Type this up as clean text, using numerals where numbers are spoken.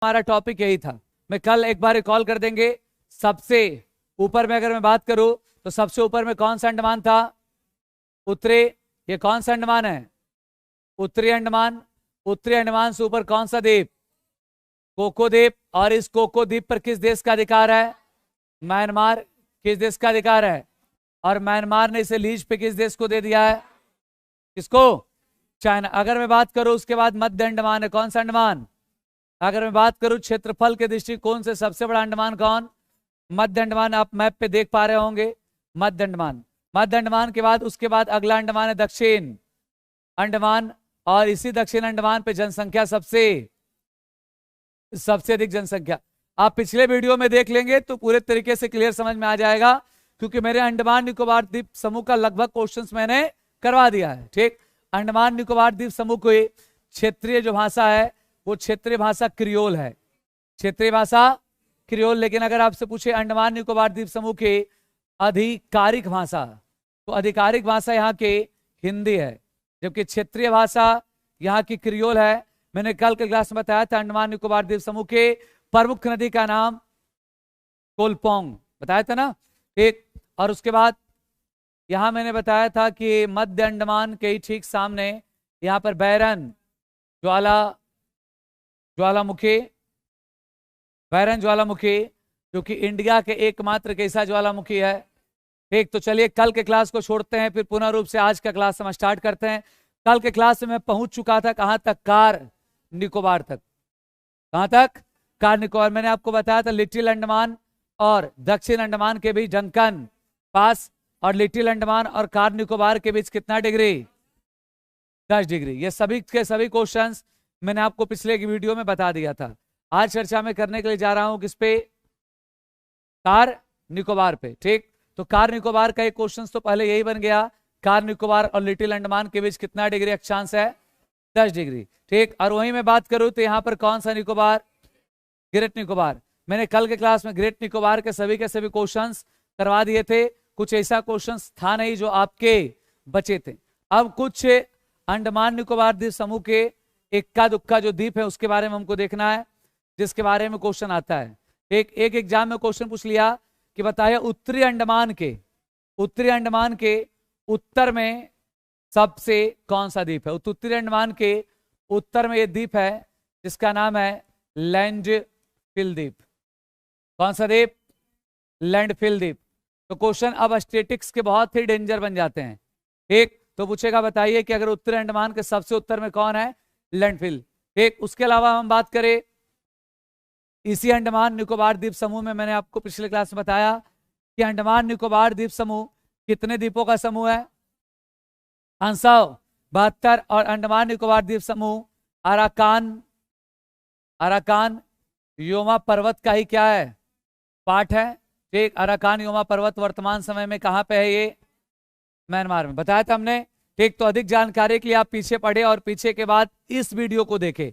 हमारा टॉपिक यही था। मैं कल एक बार रिकॉल कर देंगे। सबसे ऊपर में अगर मैं बात करूं तो सबसे ऊपर में कौन सा अंडमान था? उत्तरी। ये कौन सा अंडमान है? उत्तरी अंडमान। उत्तरी अंडमान से ऊपर कौन सा द्वीप? कोको द्वीप। और इस कोको द्वीप पर किस देश का अधिकार है? म्यांमार। किस देश का अधिकार है? और म्यांमार ने इसे लीज पे किस देश को दे दिया है? किसको? चाइना। अगर मैं बात करूं उसके बाद मध्य अंडमान है। कौन सा अंडमान? अगर मैं बात करूं क्षेत्रफल के दृष्टिकोण से सबसे बड़ा अंडमान कौन? मध्य अंडमान। आप मैप पे देख पा रहे होंगे मध्य अंडमान। मध्य अंडमान के बाद उसके बाद अगला अंडमान है दक्षिण अंडमान। और इसी दक्षिण अंडमान पे जनसंख्या सबसे अधिक जनसंख्या। आप पिछले वीडियो में देख लेंगे तो पूरे तरीके से क्लियर समझ में आ जाएगा, क्योंकि मेरे अंडमान निकोबार द्वीप समूह का लगभग क्वेश्चंस मैंने करवा दिया है। ठीक। अंडमान निकोबार द्वीप समूह की क्षेत्रीय जो भाषा है वो क्षेत्रीय भाषा क्रियोल है। क्षेत्रीय भाषा क्रियोल। लेकिन अगर आपसे पूछे अंडमान निकोबार द्वीप समूह की आधिकारिक भाषा, तो आधिकारिक भाषा यहाँ की हिंदी है, जबकि क्षेत्रीय भाषा यहाँ की क्रियोल है। मैंने कल के क्लास में बताया था अंडमान निकोबार द्वीप समूह के प्रमुख नदी का नाम कोलपोंग बताया था ना। एक और उसके बाद यहां मैंने बताया था कि मध्य अंडमान के ठीक सामने यहां पर बैरन ज्वालामुखी जो कि इंडिया के एकमात्र कैसा ज्वालामुखी है। ठीक। तो चलिए कल के क्लास को छोड़ते हैं, फिर पुनः रूप से आज का क्लास हम स्टार्ट करते हैं। कल के क्लास में मैं पहुंच चुका था कहां तक? कार निकोबार तक। कहां तक? कार निकोबार। मैंने आपको बताया था लिटिल अंडमान और दक्षिण अंडमान के बीच डंकन पास, और लिटिल अंडमान और कार निकोबार के बीच कितना डिग्री? 10 डिग्री। ये सभी के सभी क्वेश्चंस मैंने आपको पिछले की वीडियो में बता दिया था। आज चर्चा में करने के लिए जा रहा हूं किस पे? कार निकोबार पे। ठीक। तो कार निकोबार का एक क्वेश्चन तो पहले यही बन गया, कार निकोबार और लिटिल अंडमान के बीच कितना डिग्री अक्षांश है? 10 डिग्री। ठीक। और वहीं मैं बात करूं तो यहां पर कौन सा निकोबार? ग्रेट निकोबार। मैंने कल के क्लास में ग्रेट निकोबार के सभी क्वेश्चंस करवा दिए थे। कुछ ऐसा क्वेश्चंस था नहीं जो आपके बचे थे। अब कुछ अंडमान निकोबार द्वीप समूह के इक्का दुक्का जो द्वीप है उसके बारे में हमको देखना है, जिसके बारे में क्वेश्चन आता है। एक एग्जाम में क्वेश्चन पूछ लिया कि बताइए उत्तरी अंडमान के उत्तर में सबसे कौन सा द्वीप है? उत्तरी अंडमान के उत्तर में ये द्वीप है जिसका नाम है लैंडफिल द्वीप। कौन सा द्वीप? लैंडफिल द्वीप। तो क्वेश्चन अब स्टैटिक्स के बहुत ही डेंजर बन जाते हैं। एक तो पूछेगा बताइए कि अगर उत्तरी अंडमान के सबसे उत्तर में कौन है? लैंडफिल। एक उसके अलावा हम बात करें इसी अंडमान निकोबार द्वीप समूह में, मैंने आपको पिछले क्लास में बताया कि अंडमान निकोबार द्वीप समूह कितने द्वीपों का समूह है? 572। और अंडमान निकोबार द्वीप समूह अराकान योमा पर्वत का ही क्या है? पार्ट है। ठीक। अराकान योमा पर्वत वर्तमान समय में कहां पे है? ये म्यांमार में। बताया था हमने। ठीक। तो अधिक जानकारी के लिए आप पीछे पढ़े और पीछे के बाद इस वीडियो को देखें।